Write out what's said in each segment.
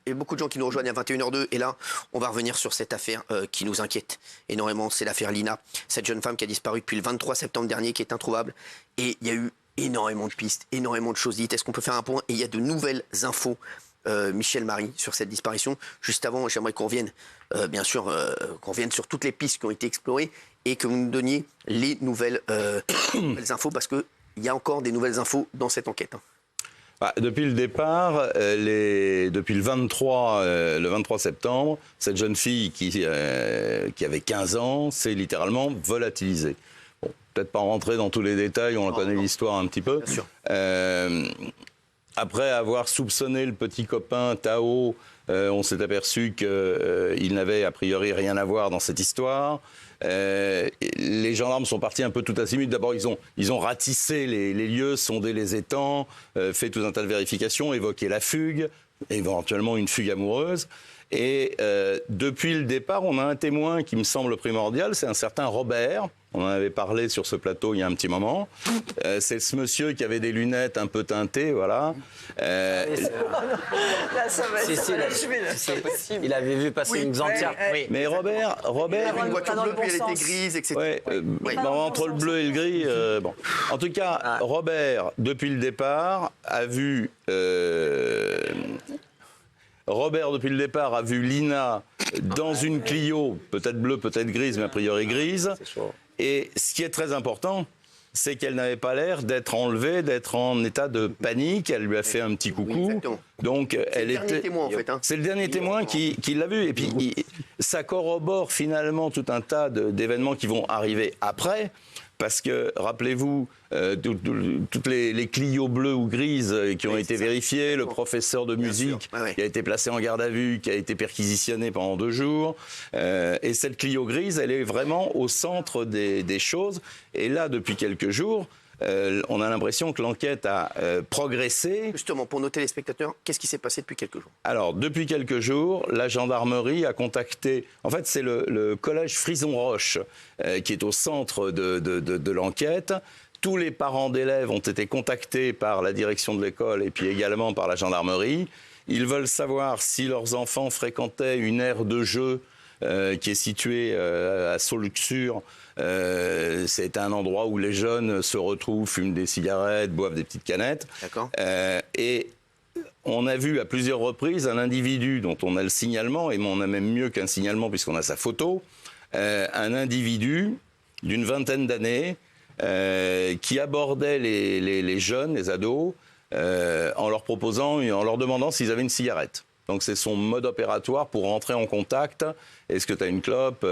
y a beaucoup de gens qui nous rejoignent à 21h02 et là, on va revenir sur cette affaire qui nous inquiète énormément. C'est l'affaire Lina, cette jeune femme qui a disparu depuis le 23 septembre dernier, qui est introuvable. Et il y a eu énormément de pistes, énormément de choses dites. Est-ce qu'on peut faire un point? Et il y a de nouvelles infos, Michel Marie, sur cette disparition. Juste avant, j'aimerais qu'on revienne, bien sûr, qu'on revienne sur toutes les pistes qui ont été explorées et que vous nous donniez les nouvelles infos, parce qu'il y a encore des nouvelles infos dans cette enquête. Depuis le départ, depuis le 23 septembre, cette jeune fille qui avait 15 ans s'est littéralement volatilisée. Bon, peut-être pas rentrer dans tous les détails, on connaît l'histoire un petit peu. Bien sûr. Après avoir soupçonné le petit copain Tao, on s'est aperçu qu'il n'avait a priori rien à voir dans cette histoire. Les gendarmes sont partis un peu tout azimut. D'abord, ils ont ratissé les lieux, sondé les étangs, fait tout un tas de vérifications, évoqué la fugue, éventuellement une fugue amoureuse. Et depuis le départ, on a un témoin qui me semble primordial, c'est un certain Robert. On en avait parlé sur ce plateau il y a un petit moment. C'est ce monsieur qui avait des lunettes un peu teintées, voilà. Là, ça va être possible. Il avait vu passer une xanthia. Oui. Mais Robert, Une voiture bleue, puis elle était grise, etc. ouais, entre le bleu et le gris, bon. En tout cas, Robert, depuis le départ, a vu Lina dans une Clio, peut-être bleue, peut-être grise, mais a priori grise. Et ce qui est très important, c'est qu'elle n'avait pas l'air d'être enlevée, d'être en état de panique. Elle lui a fait un petit coucou. Exactement. Donc, C'est le dernier témoin, en fait. C'est le dernier témoin qui l'a vu. Et puis, ça corrobore finalement tout un tas d'événements qui vont arriver après. Parce que, rappelez-vous, toutes les Clio bleues ou grises qui ont été vérifiées, le professeur de musique qui a été placé en garde à vue, qui a été perquisitionné pendant 2 jours. Et cette Clio grise, elle est vraiment au centre des choses. Et là, depuis quelques jours, on a l'impression que l'enquête a progressé. Justement, pour nos téléspectateurs, qu'est-ce qui s'est passé depuis quelques jours? Alors, depuis quelques jours, la gendarmerie a contacté... En fait, c'est le collège Frison-Roche qui est au centre de l'enquête. Tous les parents d'élèves ont été contactés par la direction de l'école et puis également par la gendarmerie. Ils veulent savoir si leurs enfants fréquentaient une aire de jeu qui est située à Sault-Luxure. C'est un endroit où les jeunes se retrouvent, fument des cigarettes, boivent des petites canettes. D'accord. Et on a vu à plusieurs reprises un individu dont on a le signalement, et on a même mieux qu'un signalement puisqu'on a sa photo, un individu d'une vingtaine d'années qui abordait les jeunes, les ados, en leur demandant s'ils avaient une cigarette. Donc c'est son mode opératoire pour rentrer en contact. Est-ce que tu as une clope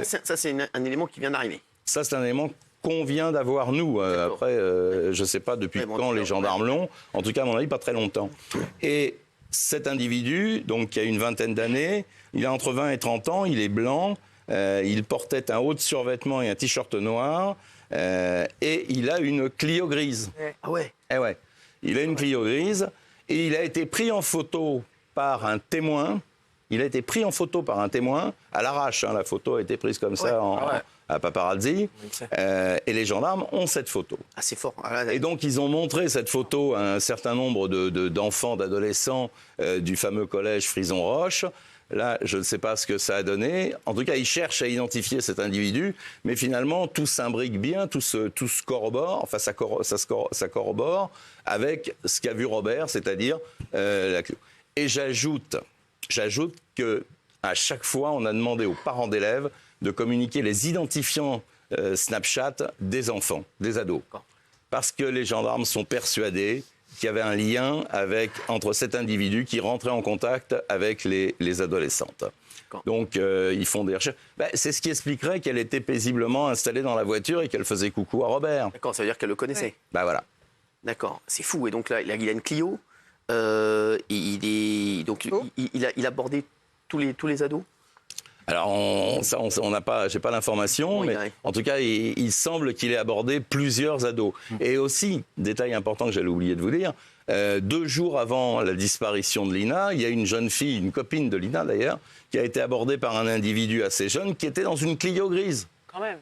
Ça, c'est un élément qui vient d'arriver. Ça, c'est un élément qu'on vient d'avoir, nous. Après, je ne sais pas depuis quand les gendarmes l'ont. En tout cas, à mon avis, pas très longtemps. Et cet individu, donc, qui a une vingtaine d'années, il a entre 20 et 30 ans, il est blanc, il portait un haut de survêtement et un t-shirt noir, et il a une Clio grise. Ah ouais? Eh ouais. Il a une Clio grise, et il a été pris en photo par un témoin. Il a été pris en photo par un témoin, à l'arrache. La photo a été prise comme ça à paparazzi. Et les gendarmes ont cette photo. Ah, c'est fort. Et donc, ils ont montré cette photo à un certain nombre d'enfants, d'adolescents du fameux collège Frison-Roche. Là, je ne sais pas ce que ça a donné. En tout cas, ils cherchent à identifier cet individu. Mais finalement, tout s'imbrique bien, tout se corrobore. Enfin, ça corrobore avec ce qu'a vu Robert, c'est-à-dire la Clio. Et j'ajoute que à chaque fois, on a demandé aux parents d'élèves de communiquer les identifiants Snapchat des enfants, des ados. Parce que les gendarmes sont persuadés qu'il y avait un lien entre cet individu qui rentrait en contact avec les adolescentes. Donc, ils font des recherches. C'est ce qui expliquerait qu'elle était paisiblement installée dans la voiture et qu'elle faisait coucou à Robert. D'accord, ça veut dire qu'elle le connaissait. Voilà. D'accord, c'est fou. Et donc là, il a une Clio. Il a abordé tous les ados. Alors, j'ai pas l'information, mais en tout cas, il semble qu'il ait abordé plusieurs ados. Et aussi, détail important que j'allais oublier de vous dire, 2 jours avant la disparition de Lina, il y a une jeune fille, une copine de Lina d'ailleurs, qui a été abordée par un individu assez jeune qui était dans une Clio grise. Quand même.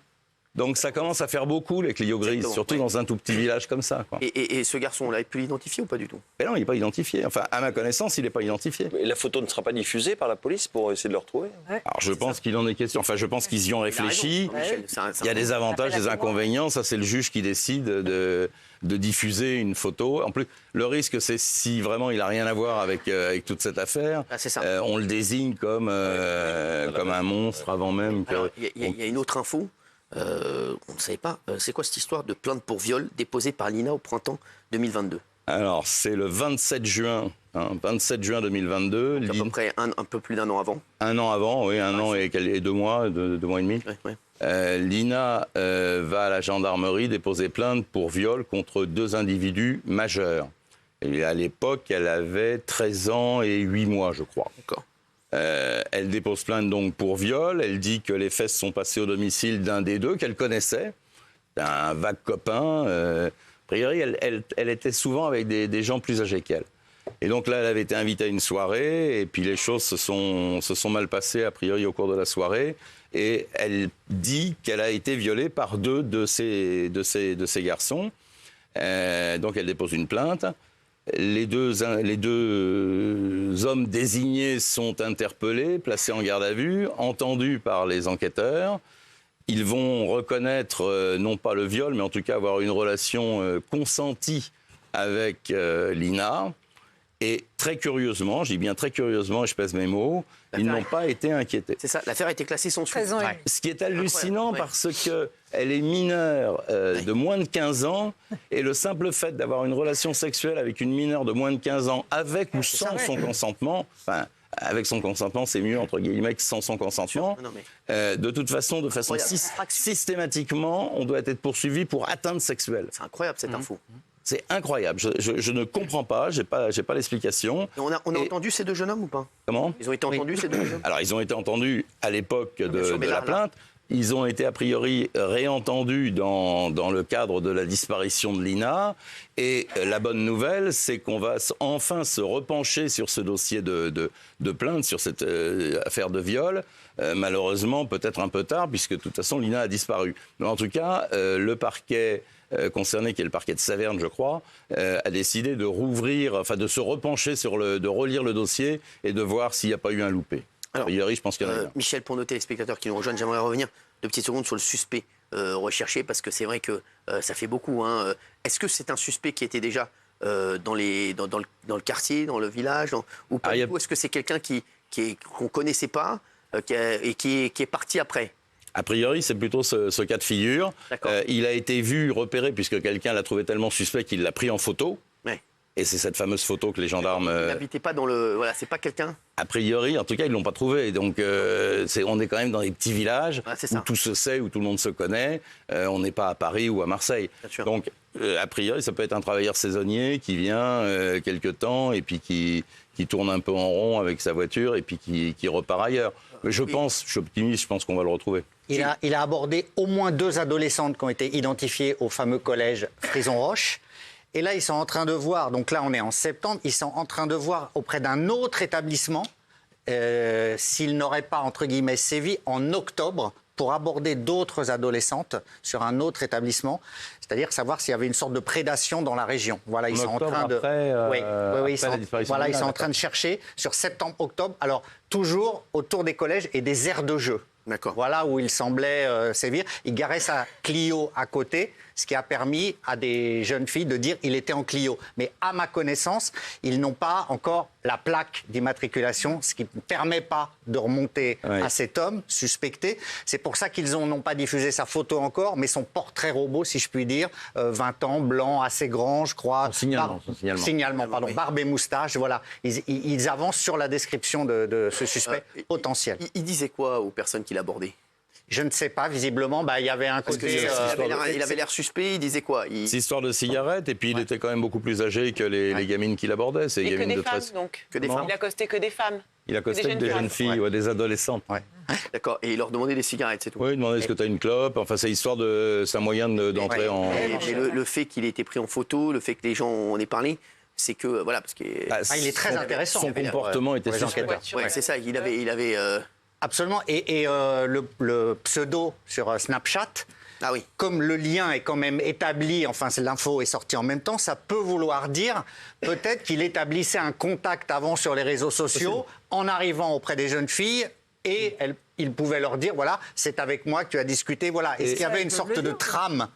Donc ça commence à faire beaucoup, les Clio grises, Exactement, surtout dans un tout petit village comme ça, quoi. Et ce garçon, on l'avait pu l'identifier ou pas du tout? Mais non, il n'est pas identifié. Enfin, à ma connaissance, il n'est pas identifié. Et la photo ne sera pas diffusée par la police pour essayer de le retrouver? Alors je pense qu'il en est question. Enfin, je pense qu'ils y ont réfléchi. Michel, Il y a des avantages, des inconvénients. Ça, c'est le juge qui décide de diffuser une photo. En plus, le risque, c'est si vraiment il n'a rien à voir avec toute cette affaire, c'est ça. On le désigne comme un monstre avant même que... Alors, il y a une autre info. On ne savait pas. C'est quoi cette histoire de plainte pour viol déposée par Lina au printemps 2022? Alors, c'est le 27 juin, 27 juin 2022. Donc, à peu près un peu plus d'un an avant. Un an avant, oui, un an et 2 mois, 2 mois et demi. Ouais. Lina va à la gendarmerie déposer plainte pour viol contre 2 individus majeurs. Et à l'époque, elle avait 13 ans et 8 mois, je crois. D'accord. Elle dépose plainte donc pour viol. Elle dit que les faits se sont passés au domicile d'un des deux qu'elle connaissait, un vague copain. A priori, elle était souvent avec des gens plus âgés qu'elle. Et donc là, elle avait été invitée à une soirée, et puis les choses se sont mal passées, a priori, au cours de la soirée. Et elle dit qu'elle a été violée par 2 de ces garçons. Donc elle dépose une plainte. Les deux hommes désignés sont interpellés, placés en garde à vue, entendus par les enquêteurs. Ils vont reconnaître, non pas le viol, mais en tout cas avoir une relation consentie avec Lina. Et très curieusement, je dis bien très curieusement, et je pèse mes mots, ils n'ont pas été inquiétés. C'est ça, l'affaire a été classée sans suite. Ce qui est hallucinant Incroyable, parce qu'elle est mineure de moins de 15 ans et le simple fait d'avoir une relation sexuelle avec une mineure de moins de 15 ans avec ou sans son consentement, enfin avec son consentement c'est mieux entre guillemets que sans son consentement, de toute façon, de façon systématiquement, on doit être poursuivi pour atteinte sexuelle. C'est incroyable cette info. C'est incroyable, je ne comprends pas, j'ai pas l'explication. Et on a entendu ces 2 jeunes hommes ou pas? Comment? Ils ont été entendus ces 2 jeunes hommes? Alors ils ont été entendus à l'époque de la plainte. Ils ont été a priori réentendus dans le cadre de la disparition de Lina. Et la bonne nouvelle, c'est qu'on va enfin se repencher sur ce dossier de plainte, sur cette affaire de viol. Malheureusement, peut-être un peu tard, puisque de toute façon, Lina a disparu. Mais en tout cas, le parquet concerné, qui est le parquet de Saverne, je crois, a décidé de rouvrir, enfin de se repencher de relire le dossier et de voir s'il n'y a pas eu un loupé. Alors, a priori, je pense qu'il y en a un. Michel, pour nos téléspectateurs qui nous rejoignent, j'aimerais revenir 2 petites secondes sur le suspect recherché, parce que c'est vrai que ça fait beaucoup. Est-ce que c'est un suspect qui était déjà dans le quartier, dans le village, ou pas du tout? Est-ce que c'est quelqu'un qu'on ne connaissait pas et qui est parti après? A priori, c'est plutôt ce cas de figure. Il a été vu, repéré, puisque quelqu'un l'a trouvé tellement suspect qu'il l'a pris en photo. Et c'est cette fameuse photo que les gendarmes... Il n'habitait pas dans le... Voilà, c'est pas quelqu'un... A priori, en tout cas, ils ne l'ont pas trouvé. Donc, on est quand même dans des petits villages où tout se sait, où tout le monde se connaît. On n'est pas à Paris ou à Marseille. Donc, a priori, ça peut être un travailleur saisonnier qui vient quelque temps et puis qui tourne un peu en rond avec sa voiture et puis qui repart ailleurs. Mais je suis optimiste, je pense qu'on va le retrouver. Il a abordé au moins 2 adolescentes qui ont été identifiées au fameux collège Frison-Roche. Et là, ils sont en train de voir, donc là on est en septembre, ils sont en train de voir auprès d'un autre établissement s'il n'aurait pas, entre guillemets, sévi en octobre pour aborder d'autres adolescentes sur un autre établissement, c'est-à-dire savoir s'il y avait une sorte de prédation dans la région. Voilà, ils sont en train de... ils sont en train de chercher sur septembre-octobre, alors toujours autour des collèges et des aires de jeu. Voilà où il semblait sévir. Il garait sa Clio à côté, ce qui a permis à des jeunes filles de dire qu'il était en Clio. Mais à ma connaissance, ils n'ont pas encore la plaque d'immatriculation, ce qui ne permet pas de remonter à cet homme suspecté. C'est pour ça qu'ils n'ont pas diffusé sa photo encore, mais son portrait robot, si je puis dire, 20 ans, blanc, assez grand, je crois. Signalement, pardon, barbe et moustache, voilà. Ils avancent sur la description de ce suspect potentiel. Il disait quoi aux personnes qu'il abordait? Je ne sais pas, visiblement, il y avait un côté... Il avait l'air suspect, il disait quoi? C'est histoire de cigarette, et puis il était quand même beaucoup plus âgé que les gamines qu'il abordait. C'est et que des de femmes, donc. Que des femmes. Il accostait que des femmes. Il accostait que des jeunes filles, des adolescentes. D'accord, et il leur demandait des cigarettes, c'est tout? Oui, il demandait est-ce que tu as une clope, enfin c'est histoire de... C'est un moyen d'entrer en... Et le fait qu'il ait été pris en photo, le fait que les gens en aient parlé, c'est que, voilà, parce que... il est très intéressant. Son comportement était suspect. C'est ça, il avait Absolument. Et le pseudo sur Snapchat, Ah oui. Comme le lien est quand même établi, enfin l'info est sortie en même temps, ça peut vouloir dire peut-être qu'il établissait un contact avant sur les réseaux sociaux en arrivant auprès des jeunes filles et il pouvait leur dire, voilà, c'est avec moi que tu as discuté, voilà. Est-ce qu'il y avait une sorte de trame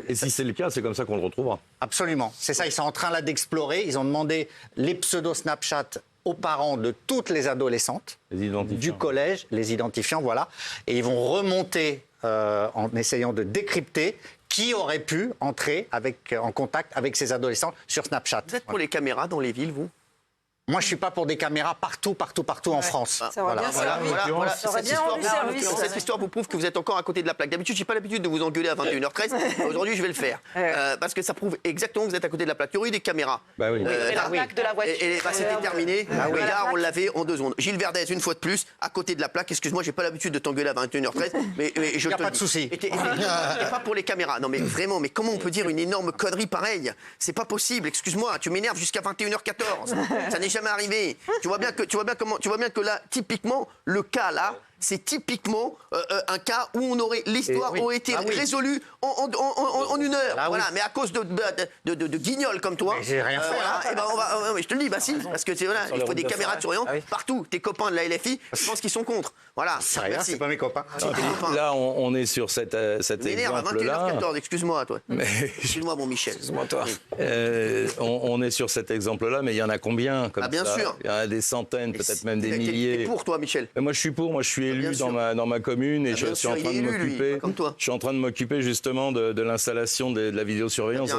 Et si c'est le cas, c'est comme ça qu'on le retrouvera. Absolument. C'est ça, ils sont en train là d'explorer. Ils ont demandé les pseudos Snapchat aux parents de toutes les adolescentes du collège, les identifiants, voilà. Et ils vont remonter en essayant de décrypter qui aurait pu entrer en contact avec ces adolescents sur Snapchat. Vous êtes pour les caméras dans les villes, vous ? Moi, je suis pas pour des caméras partout en France. Ça aurait bien servi. Ça aurait bien rendu service. Cette histoire vous prouve que vous êtes encore à côté de la plaque. D'habitude, j'ai pas l'habitude de vous engueuler à 21h13. Aujourd'hui, je vais le faire. Parce que ça prouve exactement que vous êtes à côté de la plaque. Il y aurait eu des caméras. Bah oui. La plaque de la voiture. Et c'était terminé. Et là, on l'avait en 2 secondes. Gilles Verdez, une fois de plus, à côté de la plaque. Excuse-moi, j'ai pas l'habitude de t'engueuler à 21h13. Mais je Il n'y a te pas le de dis. souci. Et pas pour les caméras. Non, mais vraiment, mais comment on peut dire une énorme connerie pareille ? C'est pas possible. Excuse-moi, tu m'énerves jusqu'à 21h14. Ça n'est jamais arrivé. Tu vois bien que là, typiquement, le cas là, c'est typiquement un cas où l'histoire aurait été résolue en 1 heure. Voilà. Mais à cause de guignols comme toi. Mais j'ai rien fait. Mais je te le dis, bah si, parce que il faut des caméras de surveillance partout. Tes copains de la LFI, je pense qu'ils sont contre. Voilà. C'est rien, c'est pas mes copains. Là, on est sur cet m'énerve à exemple-là. 21h14, excuse-moi, toi. Excuse-moi, mon Michel. Excuse-moi, toi. On est sur cet exemple-là, mais il y en a combien comme ça ? Bien sûr. Il y en a des centaines, peut-être même des milliers. T'es pour toi, Michel ? Moi, je suis pour. Moi, je suis élu dans ma commune et je suis en train de m'occuper. Je suis en train de m'occuper justement de l'installation de la vidéosurveillance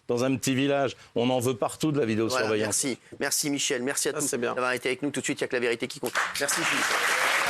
dans un petit village. On en veut partout de la vidéosurveillance. Merci Michel, merci à tous d'avoir été avec nous tout de suite. Il n'y a que la vérité qui compte. Merci Philippe.